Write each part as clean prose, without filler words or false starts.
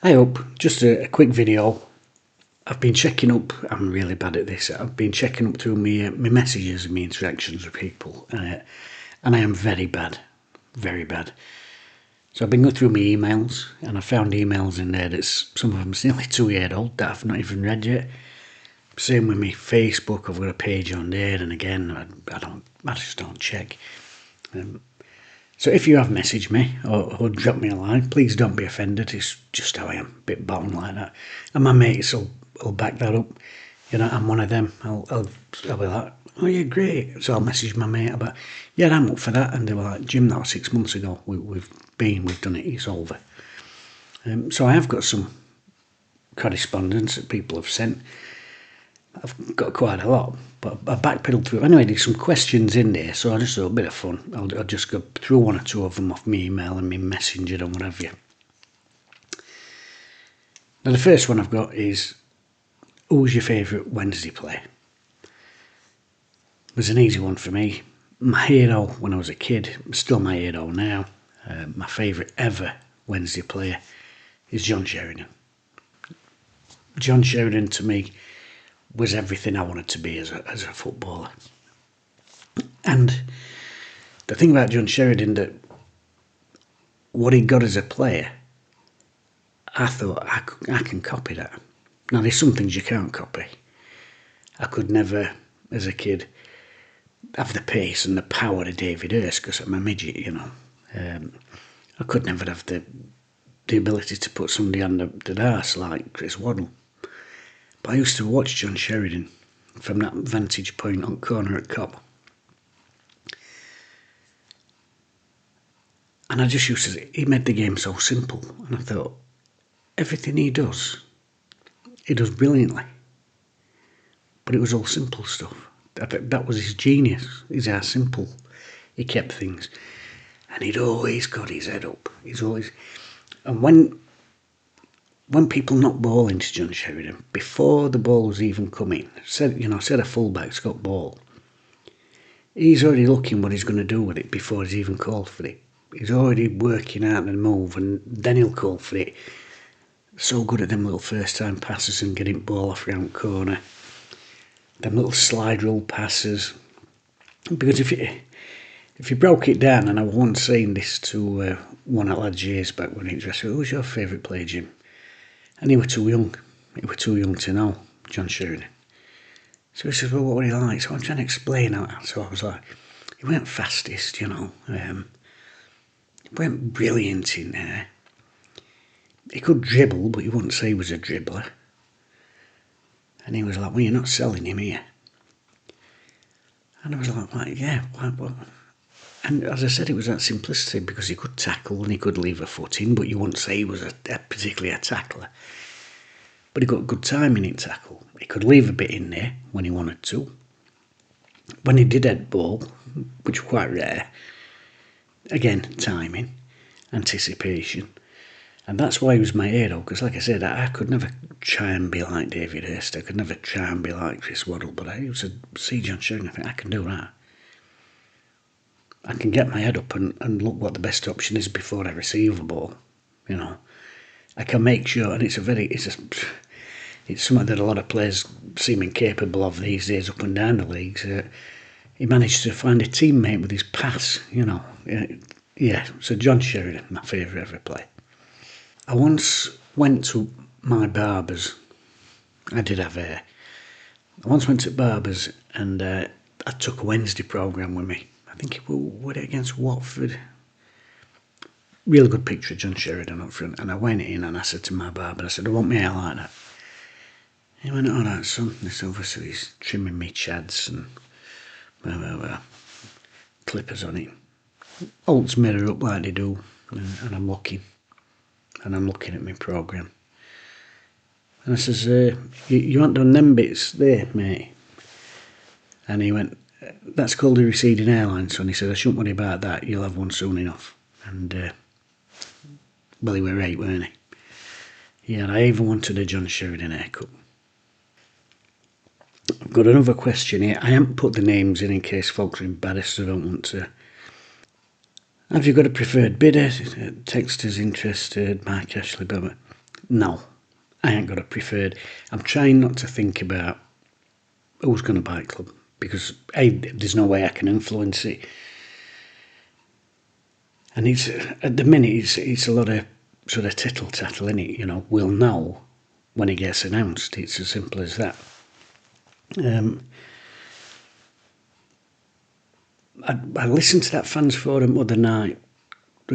Hi up, just a quick video. I've been checking up, I'm really bad at this, I've been checking up through my messages and my interactions with people, and I am very bad. So I've been going through my emails, and I found emails in there that's, some of them's nearly 2 years old, that I've not even read yet. Same with my Facebook, I've got a page on there, and again, I just don't check. So if you have messaged me or dropped me a line, please don't be offended. It's just how I am, a bit bottom like that. And my mates will back that up. You know, I'm one of them. I'll be like, oh yeah, great. So I'll message my mate about, yeah, I'm up for that. And they were like, Jim, that was 6 months ago. We've done it. It's over. So I have got some correspondence that people have sent. I've got quite a lot, but I backpedaled through. Anyway, there's some questions in there, so I just thought a bit of fun. I'll just go through one or two of them off my email and my messenger and whatever you. Now the first one I've got is, who's your favourite Wednesday player? It was an easy one for me. My hero when I was a kid, still my hero now. My favourite ever Wednesday player is John Sheridan. John Sheridan to me was everything I wanted to be as a footballer. And the thing about John Sheridan, that what he got as a player, I thought I can copy that. Now there's some things you can't copy. I could never, as a kid, have the pace and the power of David Hurst because I'm a midget, you know. I could never have the ability to put somebody on the arse like Chris Waddle. But I used to watch John Sheridan from that vantage point on corner at Cobb. And I just used to, he made the game so simple. And I thought, everything he does brilliantly. But it was all simple stuff. That was his genius, is how simple he kept things. And he'd always got his head up. He's always, and when people knock ball into John Sheridan, before the ball was even coming, said a fullback's got ball, he's already looking what he's going to do with it before he's even called for it. He's already working out the move, and then he'll call for it. So good at them little first time passes and getting ball off round corner. Them little slide rule passes. Because if you broke it down, and I was once saying this to one of the lads years back when he dressed, who's your favourite player, Jim? And he were too young. He were too young to know, John Sheridan. So he says, well, what were he like? So I'm trying to explain that. So I was like, he weren't fastest, you know. He weren't brilliant in there. He could dribble, but you wouldn't say he was a dribbler. And he was like, well, you're not selling him here. And I was like yeah, what? And as I said, it was that simplicity, because he could tackle and he could leave a foot in, but you wouldn't say he was particularly a tackler. But he got good timing in tackle. He could leave a bit in there when he wanted to. When he did head ball, which was quite rare, again, timing, anticipation. And that's why he was my hero, because like I said, I could never try and be like David Hurst. I could never try and be like Chris Waddle, but I used to see John Sheridan and think, I can do that. I can get my head up and look what the best option is before I receive a ball. You know, I can make sure, and it's something that a lot of players seem incapable of these days up and down the leagues. He managed to find a teammate with his pass, you know. Yeah, so John Sheridan, my favourite ever player. I once went to my barber's. I did have hair. I once went to barber's and I took a Wednesday programme with me. I think it was against Watford. Really good picture of John Sheridan up front. And I went in and I said to my barber, I said, I want my hair like that. He went, all right, son. This obviously he's trimming me chads and clippers on it. Holds mirror up like they do. And I'm looking. And I'm looking at my programme. And I says, you haven't done them bits there, mate. And he went, that's called a receding hairline, son. He said, I shouldn't worry about that. You'll have one soon enough. And, well, he were right, weren't he? Yeah, I even wanted a John Sheridan haircut. I've got another question here. I haven't put the names in case folks are embarrassed. I don't want to. Have you got a preferred bidder? Texter's interested. Mark Ashley, blah, blah. No, I ain't got a preferred. I'm trying not to think about who's going to buy a club, because there's no way I can influence it. And it's at the minute it's a lot of sort of tittle tattle in it. We'll know when it gets announced. It's as simple as that. I listened to that fans forum the other night.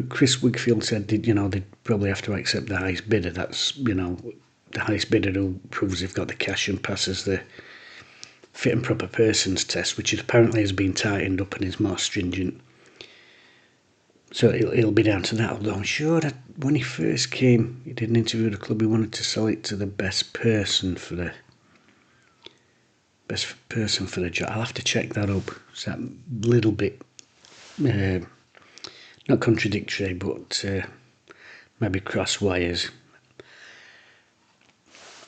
Chris Wigfield said they'd probably have to accept the highest bidder. That's the highest bidder who proves they've got the cash and passes the fit and proper persons test, which apparently has been tightened up and is more stringent. So it'll be down to that. Although I'm sure that when he first came, he did an interview with the club. He wanted to sell it to the best person for the job. I'll have to check that up. It's that little bit not contradictory, but maybe cross wires.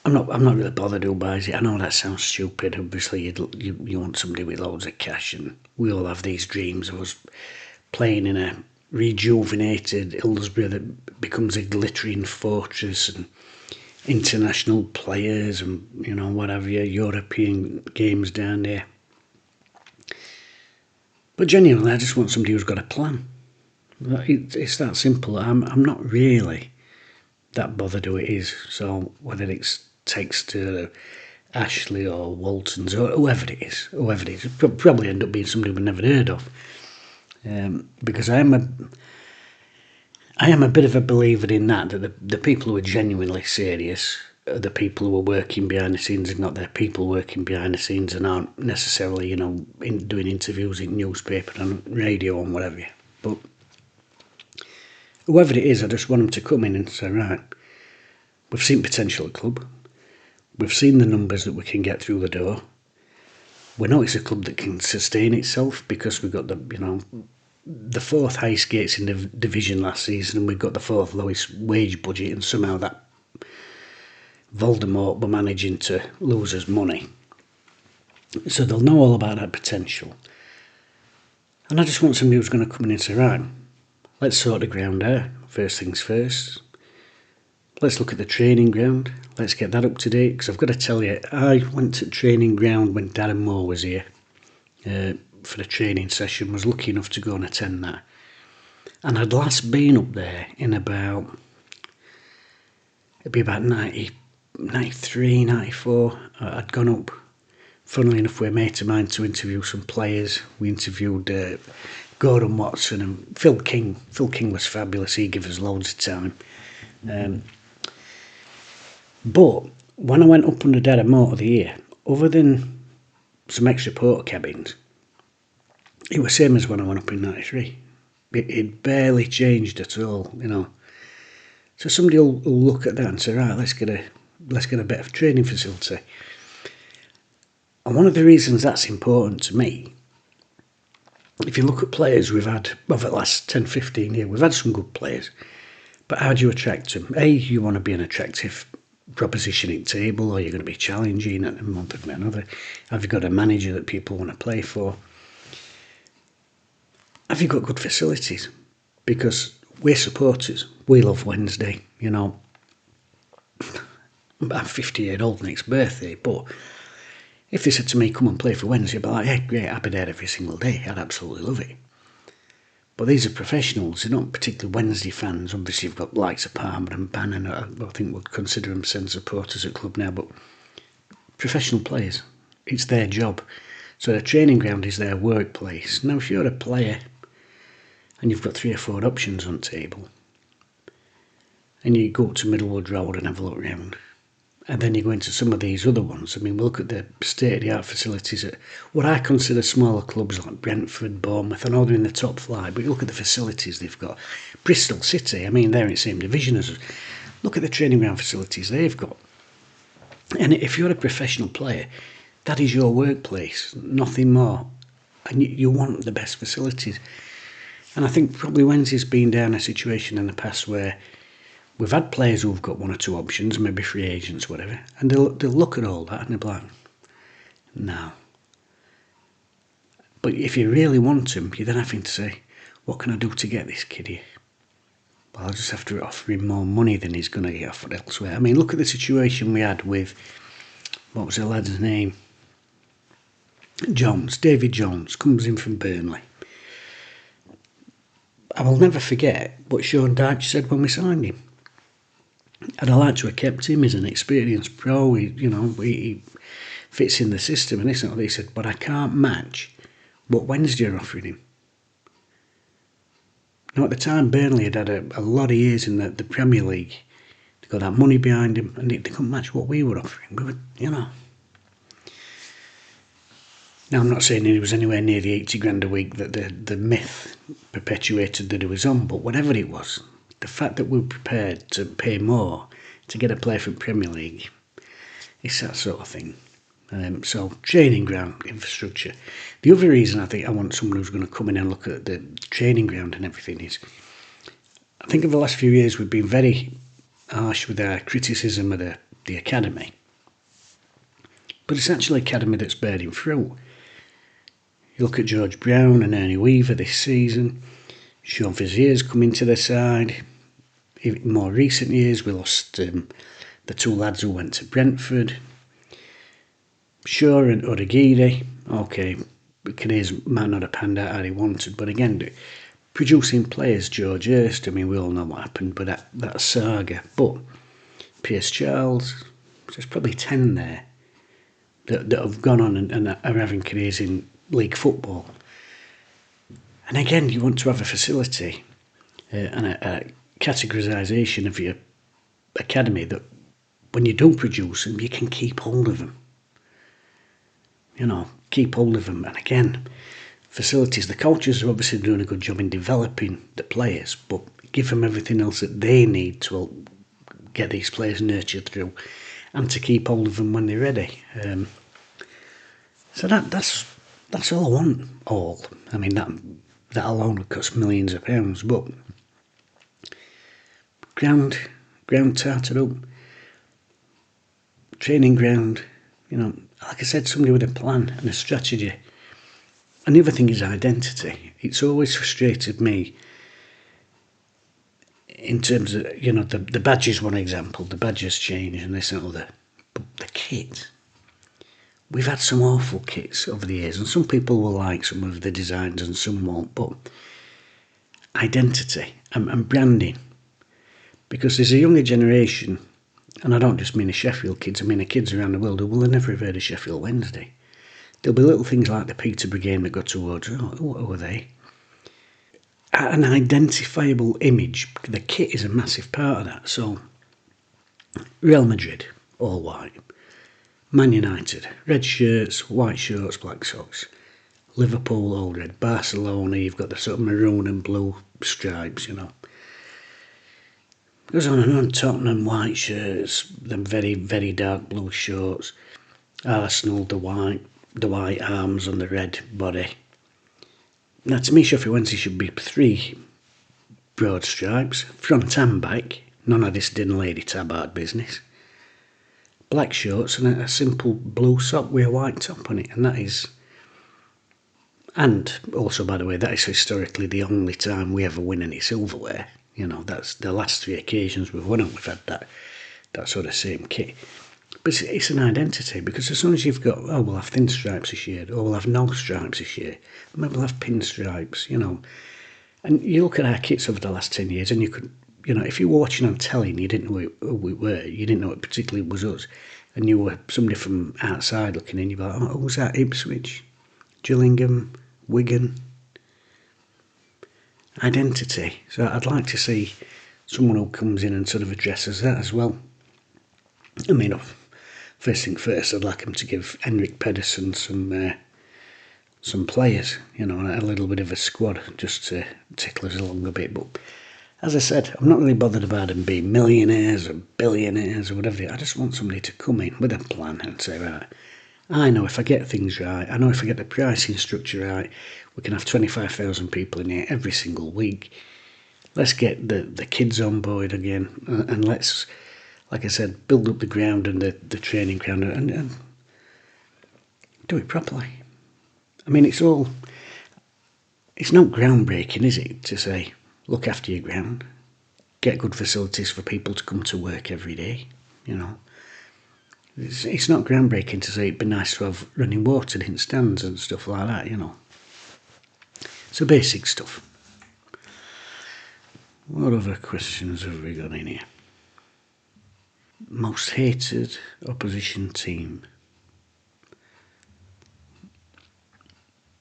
I'm not really bothered who buys it. I know that sounds stupid. Obviously, you want somebody with loads of cash, and we all have these dreams of us playing in a rejuvenated Hillsborough that becomes a glittering fortress, and international players, and what have you, European games down there. But genuinely, I just want somebody who's got a plan. It's that simple. I'm not really that bothered who it is. So whether it's Texter, Ashley, or Waltons, or whoever it is, it'll probably end up being somebody we've never heard of. Because I am a bit of a believer in that the people who are genuinely serious are the people who are working behind the scenes, and not their people working behind the scenes and aren't necessarily, doing interviews in newspaper and radio and whatever. But whoever it is, I just want them to come in and say, right, we've seen potential at club. We've seen the numbers that we can get through the door. We know it's a club that can sustain itself because we've got the fourth highest gates in the division last season, and we've got the fourth lowest wage budget, and somehow that Voldemort were managing to lose us money. So they'll know all about that potential. And I just want somebody who's going to come in and say, right, let's sort the ground out. First things first. Let's look at the training ground. Let's get that up to date, because I've got to tell you, I went to training ground when Darren Moore was here for the training session, was lucky enough to go and attend that. And I'd last been up there in it'd be about 93, 94. I'd gone up, funnily enough, with a mate of mine to interview some players. We interviewed Gordon Watson and Phil King. Phil King was fabulous. He gave us loads of time. But when I went up under Darren Moore the year, other than some extra porta cabins, it was same as when I went up in 93. It barely changed at all, So somebody will look at that and say, right, let's get a better training facility. And one of the reasons that's important to me, if you look at players we've had over the last 10, 15 years, we've had some good players. But how do you attract them? You want to be an attractive propositioning table, or you're going to be challenging at one thing or another. Have you got a manager that people want to play for? Have you got good facilities? Because we're supporters. We love Wednesday, I'm 50-year-old next birthday, but if they said to me, come and play for Wednesday, I'd be like, hey, great, I'd be there every single day. I'd absolutely love it. But these are professionals. They're not particularly Wednesday fans. Obviously, you've got likes of Palmer and Bannon. I think we'd consider them send supporters at club now, but professional players. It's their job. So the training ground is their workplace. Now, if you're a player and you've got 3 or 4 options on table, and you go up to Middlewood Road and have a look round, and then you go into some of these other ones. We look at the state-of-the-art facilities at what I consider smaller clubs like Brentford, Bournemouth. I know they're in the top flight, but you look at the facilities they've got. Bristol City, they're in the same division as us. Look at the training ground facilities they've got. And if you're a professional player, that is your workplace, nothing more. And you want the best facilities. And I think probably Wednesday's been down a situation in the past where we've had players who've got 1 or 2 options, maybe free agents, whatever, and they'll look at all that and they'll be like, no. But if you really want them, you're then having to say, what can I do to get this kid here? well, I'll just have to offer him more money than he's going to get offered elsewhere. I mean, look at the situation we had with, what was the lad's name? Jones, David Jones, comes in from Burnley. I will never forget what Sean Dyche said when we signed him. And I like to have kept him as an experienced pro. He fits in the system and this and that. He said, but I can't match what Wednesday are offering him. Now, at the time, Burnley had a lot of years in the Premier League. They got that money behind him, and they couldn't match what we were offering. We were, Now, I'm not saying he was anywhere near the 80 grand a week that the myth perpetuated that he was on, but whatever it was, the fact that we were prepared to pay more to get a player from Premier League, it's that sort of thing. So, training ground, infrastructure. The other reason I think I want someone who's going to come in and look at the training ground and everything is, I think over the last few years we've been very harsh with our criticism of the academy. But it's actually an academy that's bearing fruit. You look at George Brown and Ernie Weaver this season. Sean Fazier's come into the side. In more recent years, we lost the two lads who went to Brentford. Shaw and Odagiri. Okay, Kinnears might not have panned out how he wanted, but again, producing players, George Hurst, I mean, we all know what happened, but that saga. But Pierce Charles, there's probably 10 there that have gone on and are having careers in league football. And again, you want to have a facility and a categorisation of your academy that when you don't produce them, you can keep hold of them. Keep hold of them. And again, facilities, the coaches are obviously doing a good job in developing the players, but give them everything else that they need to get these players nurtured through and to keep hold of them when they're ready. So that's all I want. I mean, that alone would cost millions of pounds, but ground tarted up, training ground, like I said, somebody with a plan and a strategy. And the other thing is identity. It's always frustrated me in terms of, the badges, one example. The badges change and this and other. But the kit. We've had some awful kits over the years, and some people will like some of the designs and some won't. But identity and branding. Because there's a younger generation, and I don't just mean the Sheffield kids, I mean the kids around the world who will never have heard of Sheffield Wednesday. There'll be little things like the Peterborough game that go towards, who are they? An identifiable image. The kit is a massive part of that. So, Real Madrid, all white. Man United, red shirts, white shorts, black socks. Liverpool, all red. Barcelona, you've got the sort of maroon and blue stripes, Goes on and on. Tottenham, white shirts, them very, very dark blue shorts. Arsenal, the white arms on the red body. Now, to me, Sheffield Wednesday should be 3 broad stripes, front and back. None of this din lady tabard business. Black shorts and a simple blue sock with a white top on it, and that is. And also, by the way, that is historically the only time we ever win any silverware. That's the last 3 occasions we've won and we've had that sort of same kit. But it's an identity, because as soon as you've got, we'll have thin stripes this year, or we'll have no stripes this year, maybe we'll have pinstripes, And you look at our kits over the last 10 years, and you could, if you were watching on telly and you didn't know who we were, you didn't know it particularly was us, and you were somebody from outside looking in, you'd be like, who's that? Ipswich, Gillingham, Wigan. Identity. So I'd like to see someone who comes in and sort of addresses that as well. I mean, first thing first, I'd like him to give Henrik Pedersen some players, a little bit of a squad, just to tickle us along a bit. But as I said, I'm not really bothered about them being millionaires or billionaires or whatever. I just want somebody to come in with a plan and say, right, I know if I get things right, I know if I get the pricing structure right, we can have 25,000 people in here every single week. Let's get the kids on board again, and let's, like I said, build up the ground and the training ground and do it properly. I mean, it's not groundbreaking, is it, to say, look after your ground. get good facilities for people to come to work every day, you know. It's not groundbreaking to say it'd be nice to have running water in stands and stuff like that, you know. So basic stuff. What other questions have we got in here? Most hated opposition team.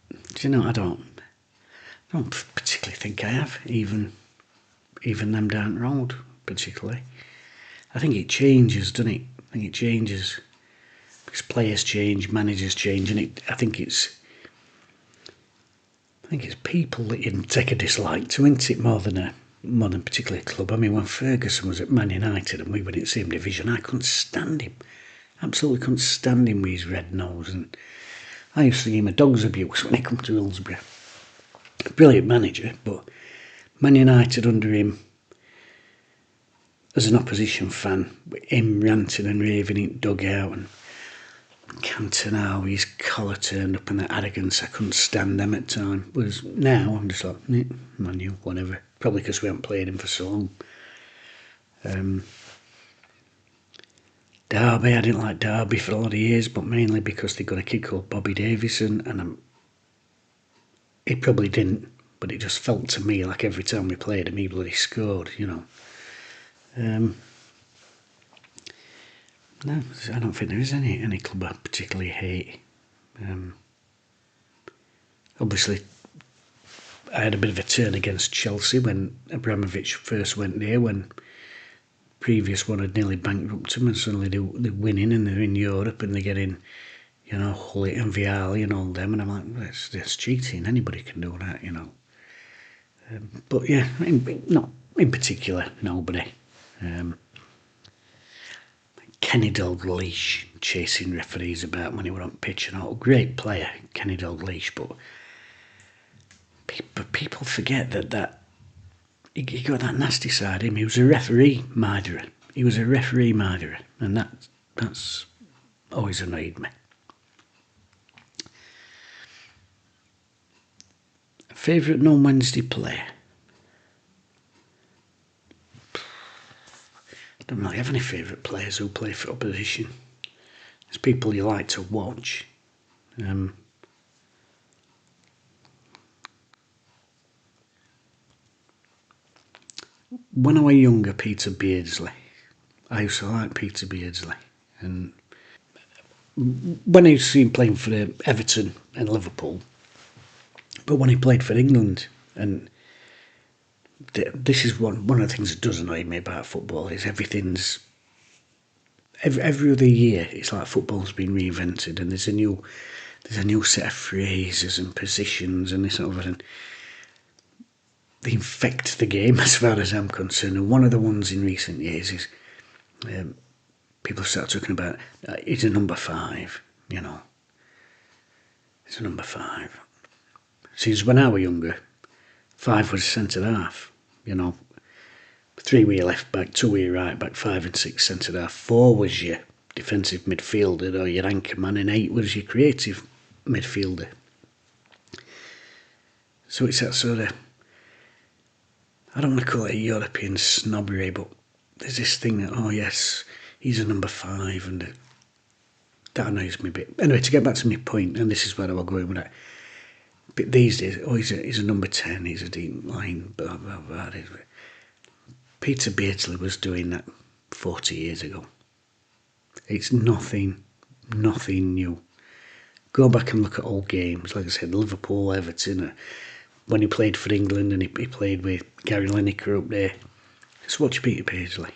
Do you know, I don't particularly think I have, even them down the road, particularly. I think it changes, doesn't it? I think it changes because players change, managers change, and I think it's people that you take a dislike to, isn't it, more than particularly a club. I mean, when Ferguson was at Man United and we were in the same division, I couldn't stand him. Absolutely couldn't stand him with his red nose, and I used to give him a dog's abuse when he come to Hillsborough. Brilliant manager, but Man United under him, as an opposition fan, him ranting and raving in dugout, and Cantona with his collar turned up and that arrogance, I couldn't stand them at the time. Whereas now I'm just like, Man U, whatever. Probably because we haven't played him for so long. Derby, I didn't like Derby for a lot of years, but mainly because they got a kid called Bobby Davison, and he probably didn't, but it just felt to me like every time we played him, he bloody scored, you know. No, I don't think there is any club I particularly hate. Obviously, I had a bit of a turn against Chelsea when Abramovich first went there, when previous one had nearly bankrupted them, and suddenly they're winning and they're in Europe and they're getting, you know, Hullet and Vialli and all them, and I'm like, well, that's cheating, anybody can do that, you know. But yeah, not in particular, nobody. Kenny Dalglish chasing referees about when he were on pitch and all. Great player, Kenny Dalglish, but people forget that he got that nasty side of him. He was a referee murderer. And that's always annoyed me. Favourite non-Wednesday player? I don't really have any favourite players who play for opposition. There's people you like to watch. When I was younger, Peter Beardsley. I used to like Peter Beardsley. And when I used to see him playing for Everton and Liverpool, but when he played for England, and this is one of the things that does annoy me about football, is everything's every other year it's like football's been reinvented and there's a new set of phrases and positions and this sort of, and they infect the game as far as I'm concerned. And one of the ones in recent years is people start talking about it's a number 5, you know. It's a number 5. Since when I was younger, 5 was centre half, you know. 3 were your left back, 2 were your right back, 5 and 6 centre half. 4 was your defensive midfielder or your anchor man, and 8 was your creative midfielder. So it's that sort of, I don't want to call it a European snobbery, but there's this thing that, oh yes, he's a number 5, and that annoys me a bit. Anyway, to get back to my point, and this is where I was going with that. But these days, oh, he's a number 10, he's a deep line, blah, blah, blah. Peter Beardsley was doing that 40 years ago. It's nothing new. Go back and look at old games, like I said, Liverpool, Everton, when he played for England and he played with Gary Lineker up there. Just watch Peter Beardsley.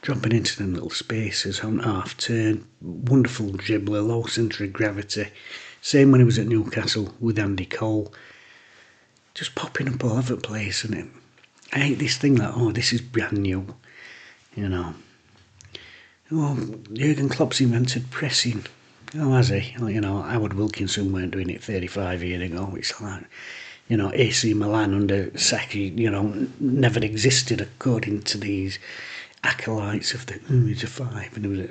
Dropping into them little spaces on half turn, wonderful dribbler, low centre of gravity. Same when he was at Newcastle with Andy Cole. Just popping up all over the place, and I hate this thing like, oh, this is brand new, you know. Oh, Jurgen Klopp's invented pressing. Oh, has he? Well, you know, Howard Wilkinson weren't doing it 35 years ago. It's like, you know, AC Milan under Saki, you know, never existed according to these acolytes of the, he's a 5, and it was a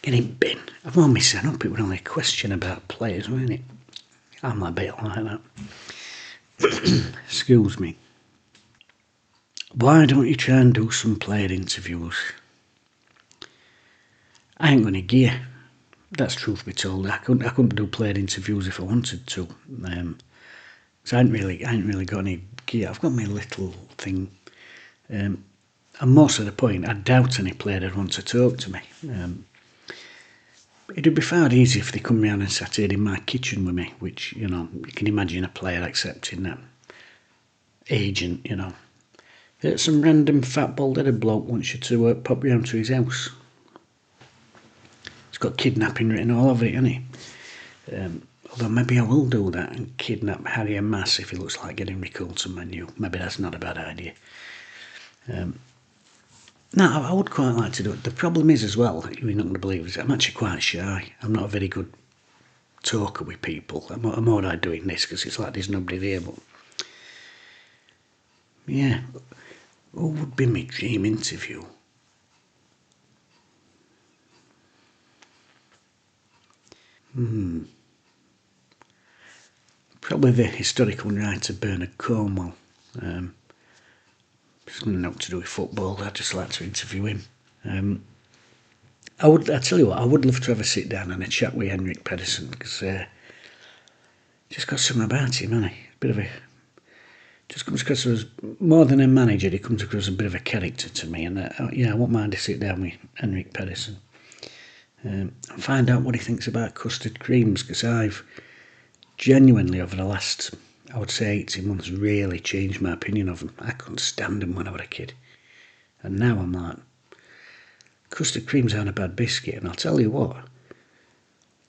getting bin. I've always set up, it was only a question about players, wasn't it? I'm a bit like that. Excuse me. Why don't you try and do some player interviews? I ain't got any gear. That's truth be told. I couldn't do player interviews if I wanted to. So I ain't really got any gear. I've got my little thing. And most of the point, I doubt any player would want to talk to me. It'd be far easier if they come round and sat here in my kitchen with me, which, you can imagine a player accepting that. Agent, Some random fat bald-headed bloke wants you to pop round to his house. It's got kidnapping written all over it, hasn't it? Although maybe I will do that and kidnap Harry and Mass if he looks like getting recalled to Manu. Maybe that's not a bad idea. No, I would quite like to do it. The problem is as well, you're not going to believe it, I'm actually quite shy. I'm not a very good talker with people. I'm alright doing this because it's like there's nobody there. But yeah, what would be my dream interview? Probably the historical writer Bernard Cornwell. It's not to do with football. I'd just like to interview him. I tell you what, I would love to have a sit down and a chat with Henrik Pedersen because just got something about him, hasn't he? Bit of a just comes across as more than a manager. He comes across as a bit of a character to me, and I wouldn't mind to sit down with Henrik Pedersen and find out what he thinks about custard creams because I've genuinely over the last, I would say 18 months, really changed my opinion of them. I couldn't stand them when I was a kid, and now I'm like, custard creams aren't a bad biscuit. And I'll tell you what,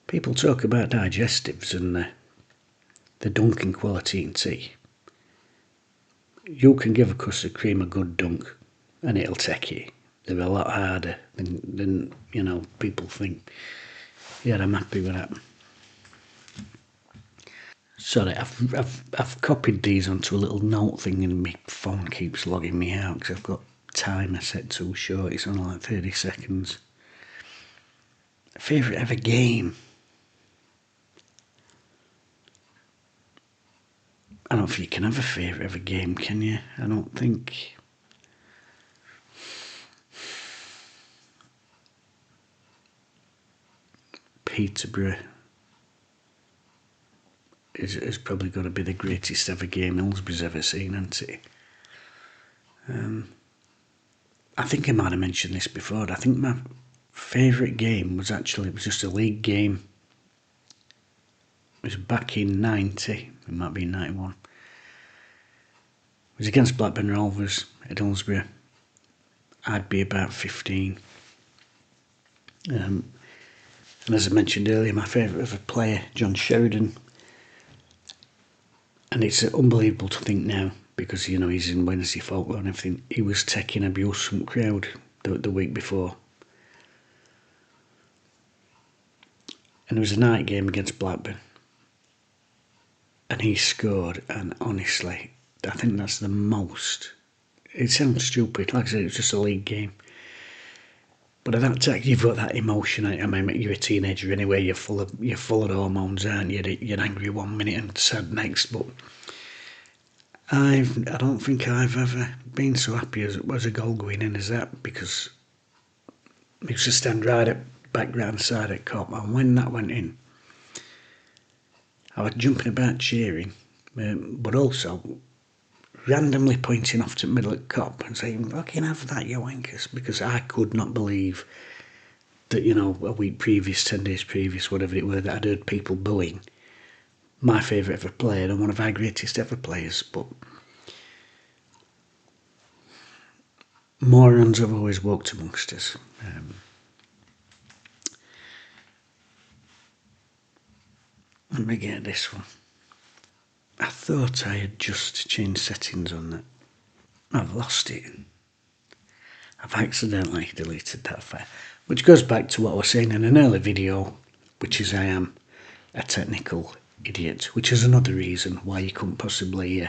people talk about digestives and the dunking quality in tea. You can give a custard cream a good dunk and it'll take you. They're a lot harder than people think. Yeah, I'm happy with that. Sorry, I've copied these onto a little note thing and my phone keeps logging me out because I've got timer set too short. It's only like 30 seconds. Favourite ever game? I don't think you can have a favourite ever game, can you? I don't think. Peterborough is probably going to be the greatest ever game Hillsborough's ever seen, hasn't it? I think I might have mentioned this before. I think my favourite game was just a league game. It was back in 90, it might be 91. It was against Blackburn Rovers at Hillsborough. I'd be about 15. And as I mentioned earlier, my favourite ever player, John Sheridan. And it's unbelievable to think now, because he's in Wednesday folklore and everything, he was taking abuse from the crowd the week before. And it was a night game against Blackburn. And he scored, and honestly, I think that's the most. It sounds stupid, like I said, it was just a league game. But at that time, you've got that emotion. I mean, you're a teenager anyway. You're full of hormones, aren't you? You're angry one minute and sad next. But I don't think I've ever been so happy as it was a goal going in as that, because it used to stand right at background side at Cop, and when that went in, I was jumping about cheering, but also randomly pointing off to the middle of Cop and saying, "Fucking have that, you wankers," because I could not believe that, a week previous, 10 days previous, whatever it were, that I'd heard people booing my favourite ever player and one of our greatest ever players. But morons have always walked amongst us. Let me get this one. I thought I had just changed settings on that. I've lost it. I've accidentally deleted that file, which goes back to what I was saying in an earlier video, which is I am a technical idiot, which is another reason why you couldn't possibly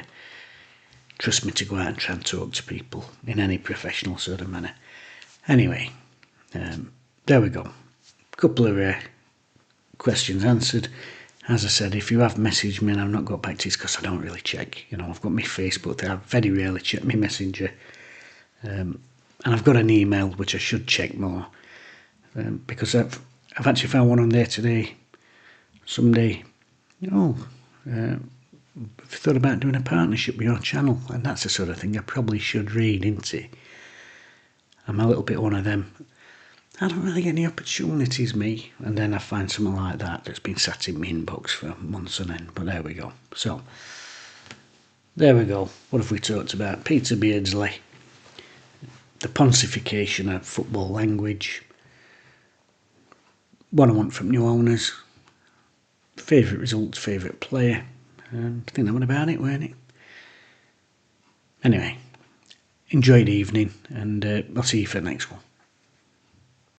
trust me to go out and try and talk to people in any professional sort of manner. Anyway, there we go. Couple of questions answered. As I said, if you have messaged me and I've not got back to you, it's because I don't really check. I've got my Facebook there. I very rarely check my Messenger. And I've got an email which I should check more, because I've actually found one on there today. Somebody, have you thought about doing a partnership with your channel? And that's the sort of thing I probably should read into. I'm a little bit one of them. I don't really get any opportunities, me. And then I find something like that that's been sat in my inbox for months on end. But there we go. So, there we go. What have we talked about? Peter Beardsley, the pontification of football language, what I want from new owners, favourite results, favourite player, and I think that was about it, weren't it? Anyway, enjoy the evening, and I'll see you for the next one.